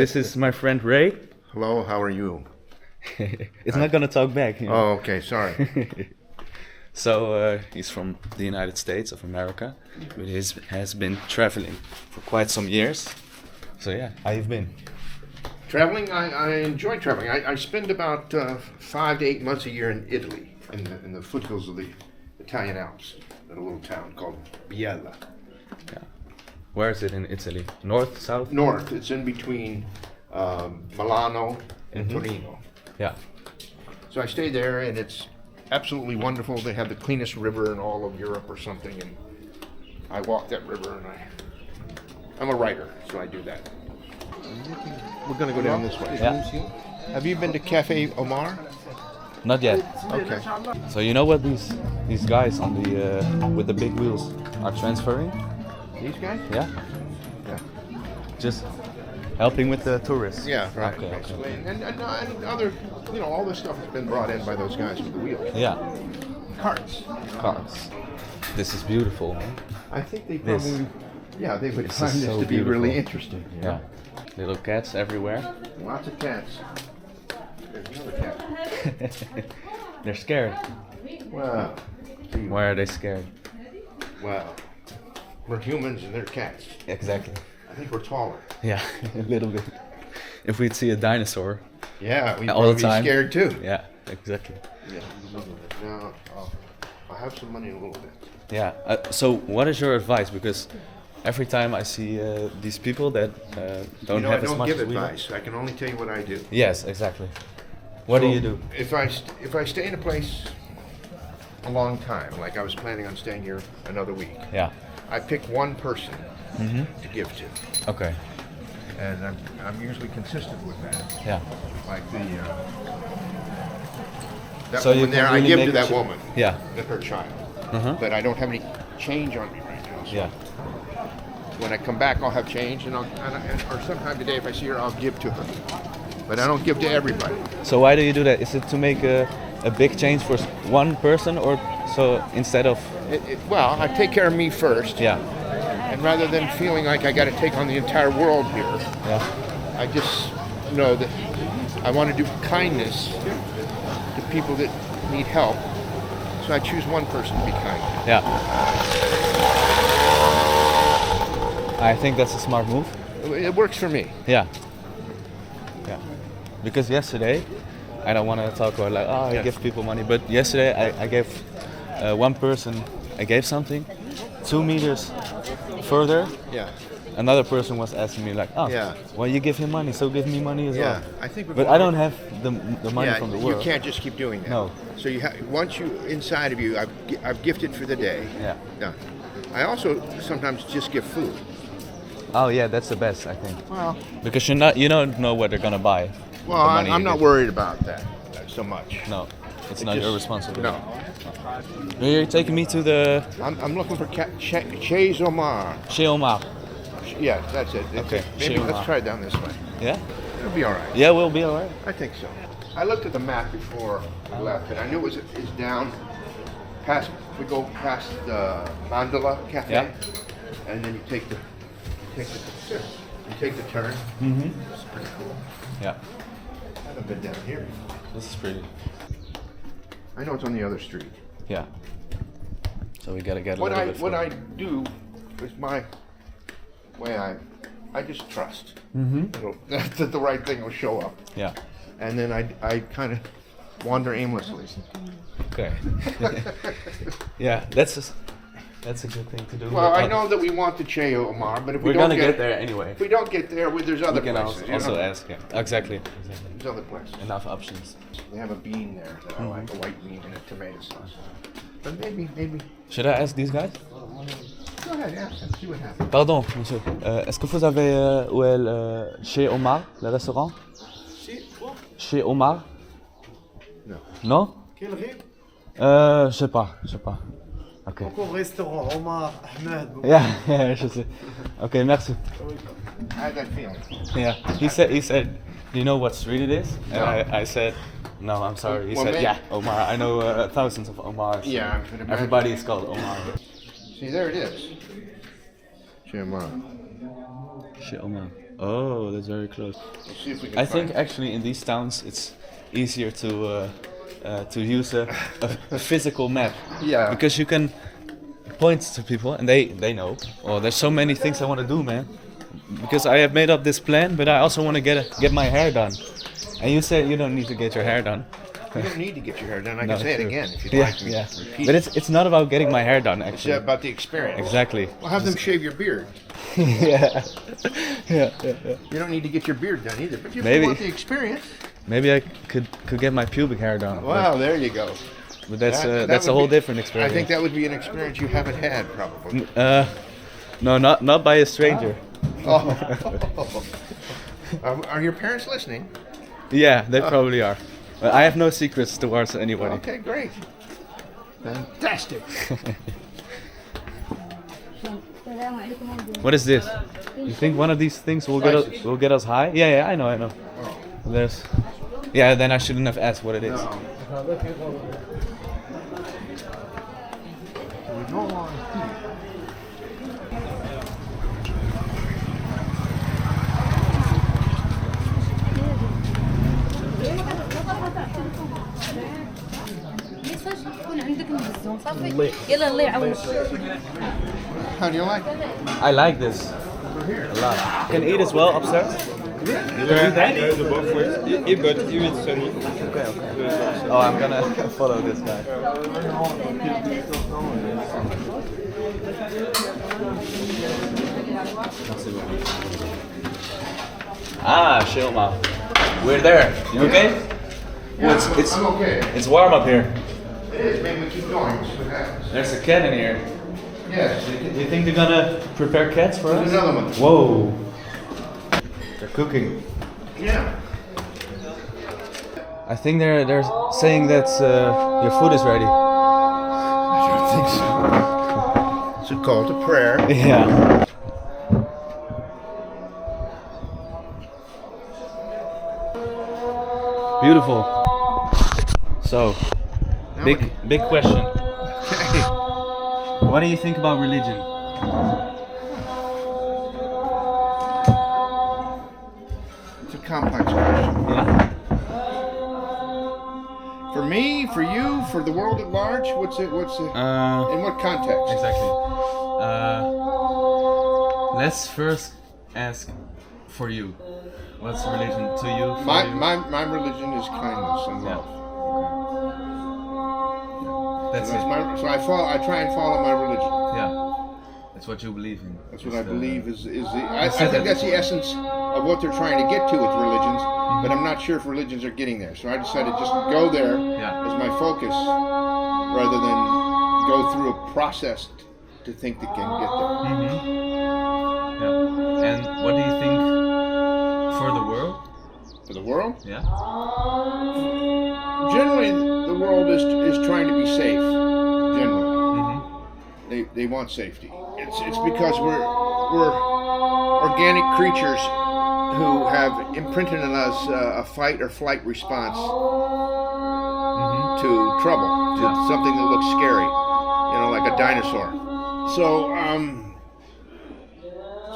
this is my friend Ray. Hello, how are you? It's not gonna talk back. You know? Oh, okay, sorry. So he's from the United States of America, but he has been traveling for quite some years. So yeah, how you've been? Traveling, I enjoy traveling. I spend about 5 to 8 months a year in Italy, in the foothills of the Italian Alps, in a little town called Biella. Yeah. Where is it in Italy? North, south? North. It's in between Milano and Torino. Yeah. So I stay there, and it's absolutely wonderful. They have the cleanest river in all of Europe or something, and I walk that river, and I'm a writer, so I do that. We're going to go down this way. Yeah. Have you been to Cafe Omar? Not yet. Okay. So you know what these guys on the with the big wheels are transferring? These guys? Yeah. Yeah. Just helping with the tourists. Yeah, right. Okay, Basically. okay. And other, all this stuff has been brought in by those guys with the wheels. Yeah. Carts. Cars. This is beautiful, man. I think they This. probably, they would This find is this so to be really beautiful. interesting. you know? Yeah. Little cats everywhere. Lots of cats. There's another cat. They're scared. Wow. Gee, Why are they scared? wow. We're humans and they're cats. Exactly. I think we're taller. Yeah, a little bit. If we'd see a dinosaur. Yeah, we'd All the probably time. be scared too. Yeah, exactly. Yeah. Now, I'll have some money in a little bit. Yeah. So, what is your advice? Because every time I see these people that don't have I as don't much give as we do. advice. I can only tell you what I do. Yes, exactly. What do So, you do? If I stay in a place a long time, like I was planning on staying here another week, Yeah. I pick one person to give to, Okay. and I'm usually consistent with that. Yeah. Like that So you woman can there, I really give make to a that ch- woman Yeah. and her child, Uh-huh. but I don't have any change on me right now. So Yeah. when I come back, I'll have change, or sometime today, if I see her, I'll give to her. But I don't give to everybody. So why do you do that? Is it to make a big change for one person, or so instead of? Well, I take care of me first. Yeah. And rather than feeling like I got to take on the entire world here, Yeah. I just know that I want to do kindness to people that need help. So I choose one person to be kind to. Yeah. I think that's a smart move. It works for me. Yeah. Yeah. Because yesterday, I don't want to talk about like, oh, I Yeah. give people money, but yesterday I gave one person, I gave something, 2 meters further. Yeah. Another person was asking me like, oh, Yeah. well, you give him money, so give me money as Yeah. well. I think we're But going I don't have the money from the you world. can't just keep doing that. No. So once inside of you, I've gifted for the day. Yeah. Yeah. I also sometimes just give food. Oh yeah, that's the best, I think. Well, Because you don't know what they're gonna buy. with well, the money I'm you not give. worried about that so much. No, it's It not your just- responsibility. No. You're taking me to the I'm looking for Chez Omar. Chez Omar. Yeah, that's it. Okay, Maybe Essaouira. let's try it down this way. Yeah? It'll be all right. Yeah, we'll be alright. I think so. I looked at the map before I left, and I knew it's down past. We go past the Mandala Cafe, Yeah. and then you take the turn. Mm-hmm. It's pretty cool. Yeah, I haven't been down here before. this is pretty. I know it's on the other street. Yeah. So we gotta get a What little I bit what further. I do is my way. I just trust. That the right thing will show up, Yeah. and then I kind of wander aimlessly. Okay. Yeah, that's a good thing to do. Well, but, I know that we want the Che Omar, but if we we're don't gonna get there anyway. if we don't get there, there's other We can places. also ask. Yeah. Exactly. There's other places. Enough options. They have a bean there that I like, a white bean and a tomato sauce. But maybe. Should I ask these guys? Go ahead, ask them, see what happens. Pardon, monsieur. Est-ce que vous avez où est chez Omar, le restaurant? Chez Omar? No. Non? Quelle rue? Je sais pas. Ok. Encore restaurant Omar Ahmed. Yeah, je sais. Ok, merci. I had that feeling. Yeah, he said, do you know what street it is? And I said, no, I'm sorry. He Well, said, maybe- yeah, Omar. I know thousands of Omars. Yeah, I could imagine. Everybody is called Omar. See, there it is. Che Omar. Chez Omar. Oh, that's very close. We'll see if we can I find think actually in these towns it's easier to use a physical map. Yeah. Because you can point to people and they know. Oh, there's so many things I want to do, man. Because I have made up this plan, but I also want to get my hair done. And you said you don't need to get your hair done. You don't need to get your hair done. I No, can say it true. again if you'd Yeah, like me yeah. to repeat. But it's not about getting my hair done It's actually. about the experience. Exactly. Well, have them shave your beard. yeah. yeah. You don't need to get your beard done either, but if Maybe. you want the experience, Maybe I could get my pubic hair done. wow, there you go. But that's That that's a would whole be- different experience. I think that would be an experience you haven't had, probably. No, not by a stranger. Oh. Are your parents listening? Yeah, they probably are. But I have no secrets towards anybody. Okay, great. Fantastic. What is this? You think one of these things will get us high? Yeah, I know. There's. Yeah, then I shouldn't have asked what it is. No. We go on here. How do you like it? I like this a lot. Can eat as well upstairs? But if it's sunny. Oh, I'm gonna follow this guy. Ah, Shilma. We're there. You okay? Yeah, it's I'm okay. it's warm up here. It is. Maybe we keep going. See what happens. There's a cat in here. Yes. Do you think they're gonna prepare cats for There's us? another one. Whoa. They're cooking. Yeah. I think they're saying that your food is ready. I don't think so. It's a call to prayer. Yeah. Beautiful. So, Now big question. What do you think about religion? It's a complex question. Yeah. For me, for you, for the world at large, what's it? In what context? Exactly. Let's first ask for you. What's religion to you? For you? My religion is kindness and love. That's That's it. my, so I try and follow my religion. Yeah. That's what you believe in. That's what It's I the- believe is I think that's the essence of what they're trying to get to with religions, but I'm not sure if religions are getting there. So I decided just to go there Yeah. as my focus rather than go through a process to think that can get there. Yeah. And what do you think for the world? For the world, Yeah. generally the world is trying to be safe. Generally, they want safety. It's because we're organic creatures who have imprinted in us a fight or flight response to trouble, to Yeah. something that looks scary, like a dinosaur.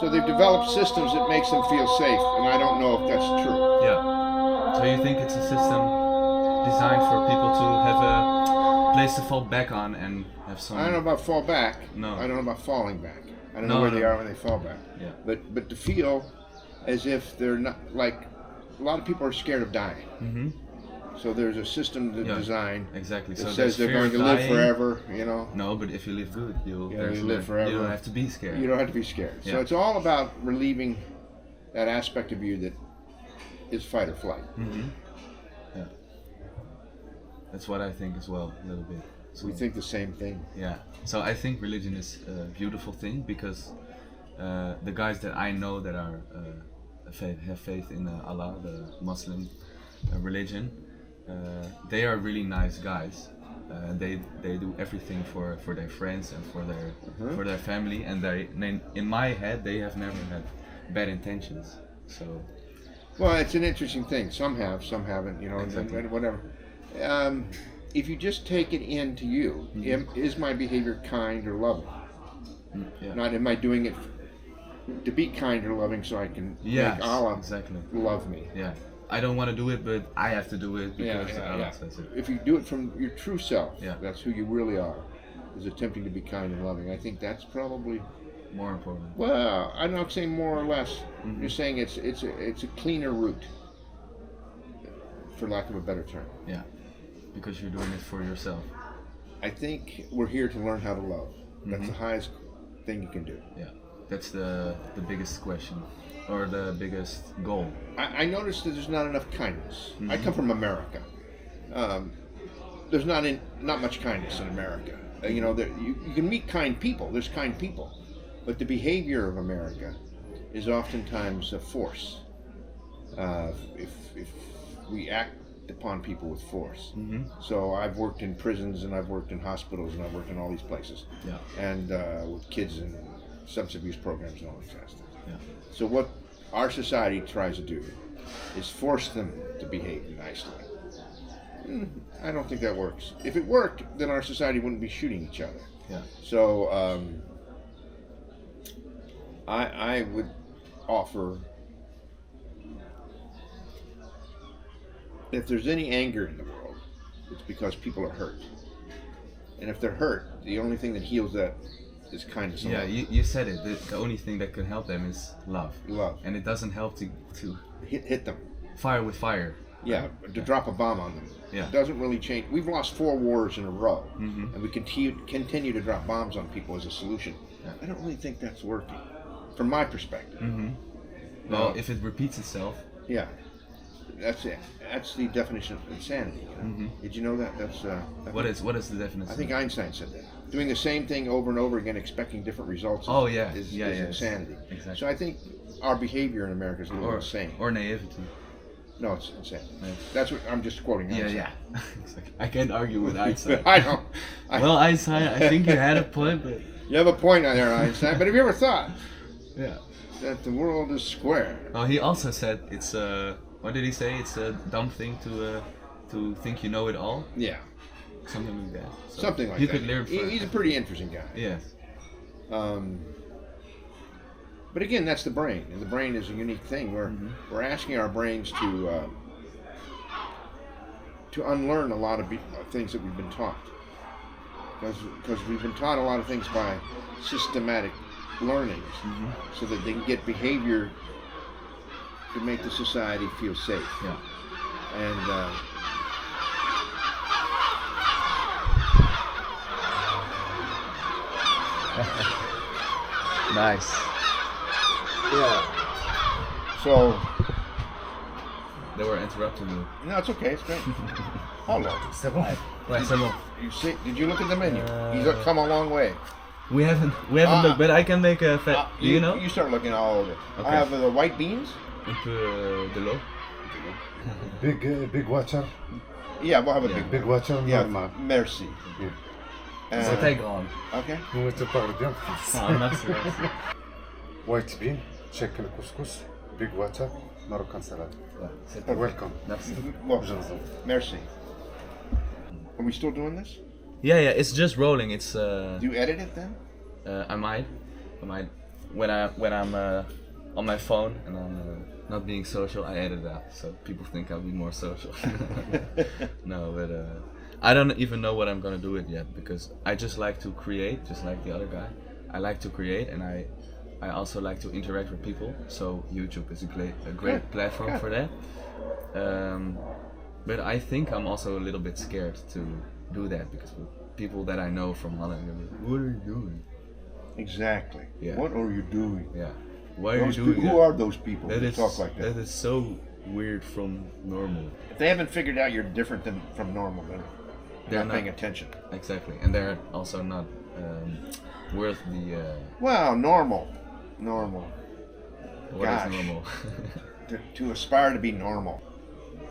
So they've developed systems that makes them feel safe, and I don't know if that's true. Yeah. So you think it's a system designed for people to have a place to fall back on and have some. I don't know about fall back. No. I don't know about falling back. I don't No, know where no. they are when they fall back. Yeah. But to feel as if they're not, like, a lot of people are scared of dying. Mm-hmm. So there's a system to Yeah. design Exactly. that So says there's they're fear going of to live dying. forever. No, but if you live good, you'll Yeah, there's you live forever. You don't have to be scared. You don't have to be scared. So Yeah. it's all about relieving that aspect of you that is fight or flight. Yeah. That's what I think as well, a little bit. So, We think the same thing. yeah. So I think religion is a beautiful thing because the guys that I know that are have faith in Allah, the Muslim religion, they are really nice guys. They do everything for their friends and for their family, and they in my head they have never had bad intentions. So Well, it's an interesting thing. Some have, some haven't. Exactly. And whatever. If you just take it into you, is my behavior kind or loving? yeah. Not am I doing it to be kind or loving so I can Yes, make Allah exactly. love me. Yeah. I don't want to do it, but I have to do it Yeah, because yeah, Allah yeah. says it. If you do it from your true self, Yeah. that's who you really are, is attempting to be kind and loving. I think that's probably, More important. well, I'm not saying more or less. Mhm. You're saying it's a cleaner route, for lack of a better term. Yeah. Because you're doing it for yourself. I think we're here to learn how to love. That's Mhm. the highest thing you can do. Yeah. That's the biggest question, or the biggest goal. I noticed that there's not enough kindness. I Mhm. come from America. There's not much kindness in America. You can meet kind people. There's kind people, but the behavior of America is oftentimes a force. If we act upon people with force. Mm-hmm. So I've worked in prisons and I've worked in hospitals and I've worked in all these places. Yeah. And with kids in substance abuse programs and all that kind of stuff. Yeah. So what our society tries to do is force them to behave nicely. I don't think that works. If it worked, then our society wouldn't be shooting each other. Yeah. So I would offer, if there's any anger in the world, it's because people are hurt. And if they're hurt, the only thing that heals that is kindness and Yeah, love. you said it. The only thing that can help them is love. Love. And it doesn't help to Hit them. fire with fire. Yeah, to drop a bomb on them. Yeah. It doesn't really change. We've lost 4 wars in a row, Mhm. and we continue to drop bombs on people as a solution. Yeah. I don't really think that's working, from my perspective. Mm-hmm. Well, No. if it repeats itself. Yeah, that's it. That's the definition of insanity. You know? Mhm. Did you know that? What is the definition? I think Einstein said that. Doing the same thing over and over again, expecting different results. Oh, yeah. is Yeah, yeah. insanity. Exactly. So I think our behavior in America is a little or insane. or naivety. No, it's insane. Yeah. That's what I'm just quoting. Yeah, Einstein. yeah. Exactly. I can't argue with Einstein. I don't. Well, Einstein, I think you had a point, but You have a point on there, Einstein. But have you ever thought yeah. that the world is square? Oh, he also said it's a. What did he say? It's a dumb thing to think you know it all. Yeah, Something like that. So something like you that. could learn from. He's a pretty interesting guy. Yes. But again, that's the brain, and the brain is a unique thing. We're asking our brains to unlearn a lot of things that we've been taught, because we've been taught a lot of things by systematic learnings, so that they can get behavior to make the society feel safe. Yeah. And Nice. yeah, so They were interrupting me. no, it's okay. It's great. How long? C'est bon. Right, so You see? Did you look at the menu? He's Uh, come a long way. we haven't looked, but I can make a fat. Do you know? You start looking all over. Okay. I have the white beans. Un peu de l'eau. Big water. Yeah, we'll have a Yeah. Big water Yeah, normal. merci. Yeah. C'est très grand. Okay. Nous te parle bien plus. Ah, merci. White bean, chicken couscous, big water, Moroccan salad. Welcome. Merci. Well, Je vous en- merci. Are we still doing this? Yeah, yeah. It's just rolling. It's Do you edit it then? I might when I'm on my phone and I'm not being social, I edit it out so people think I'll be more social. No, but I don't even know what I'm gonna do it yet because I just like to create, just like the other guy. I like to create and I also like to interact with people. So YouTube is a great Good, platform good. for that. But I think I'm also a little bit scared to do that because people that I know from Holland are like, what are you doing? Exactly. Yeah. What are you doing? Yeah. Why are you Those doing people, that? who are those people That who is talk like that? That is so weird from normal. If they haven't figured out you're different than from normal, then They're they're not not- paying attention. Exactly, and they're also not worth the. Well, normal. What Gosh. is normal? To aspire to be normal.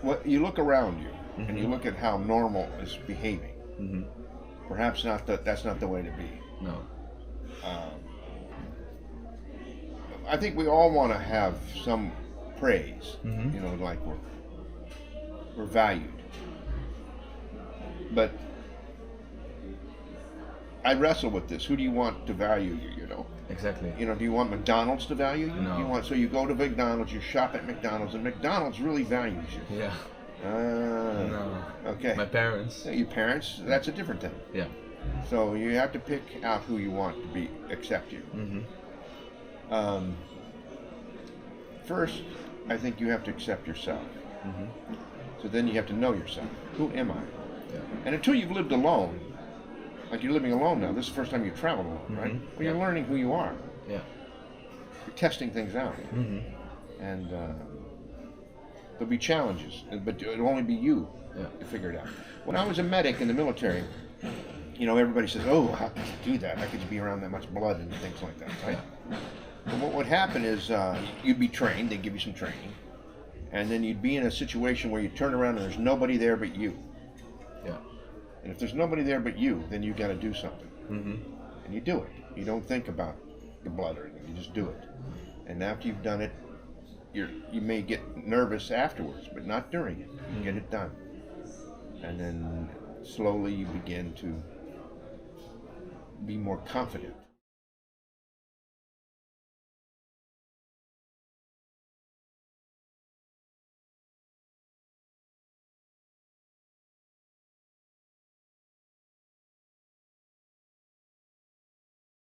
What you look around you and you Mhm. look at how normal is behaving. Hmm. Perhaps that's not the way to be. No. I think we all want to have some praise. Mhm. You know, like we're valued. But I wrestle with this. Who do you want to value you? You know. Exactly. You know, do you want McDonald's to value you? No. You want, so you go to McDonald's, you shop at McDonald's, and McDonald's really values you. Yeah. No. Okay. My parents. Your parents, that's a different thing. Yeah. So you have to pick out who you want to accept you. First, I think you have to accept yourself. So then you have to know yourself. Who am I? Yeah. And until you've lived alone, like you're living alone now, this is the first time you've traveled alone, right? Well, you're learning who you are. Yeah. You're testing things out. And there'll be challenges, but it'll only be you to figure it out. When I was a medic in the military, you know, everybody says, oh, how could you do that? How could you be around that much blood and things like that, right? But what would happen is you'd be trained, they'd give you some training, and then you'd be in a situation where you turn around and there's nobody there but you. Yeah. And if there's nobody there but you, then you got to do something. And you do it. You don't think about the blood or anything, you just do it. And after you've done it, you may get nervous afterwards, but not during it. You get it done. And then slowly you begin to be more confident.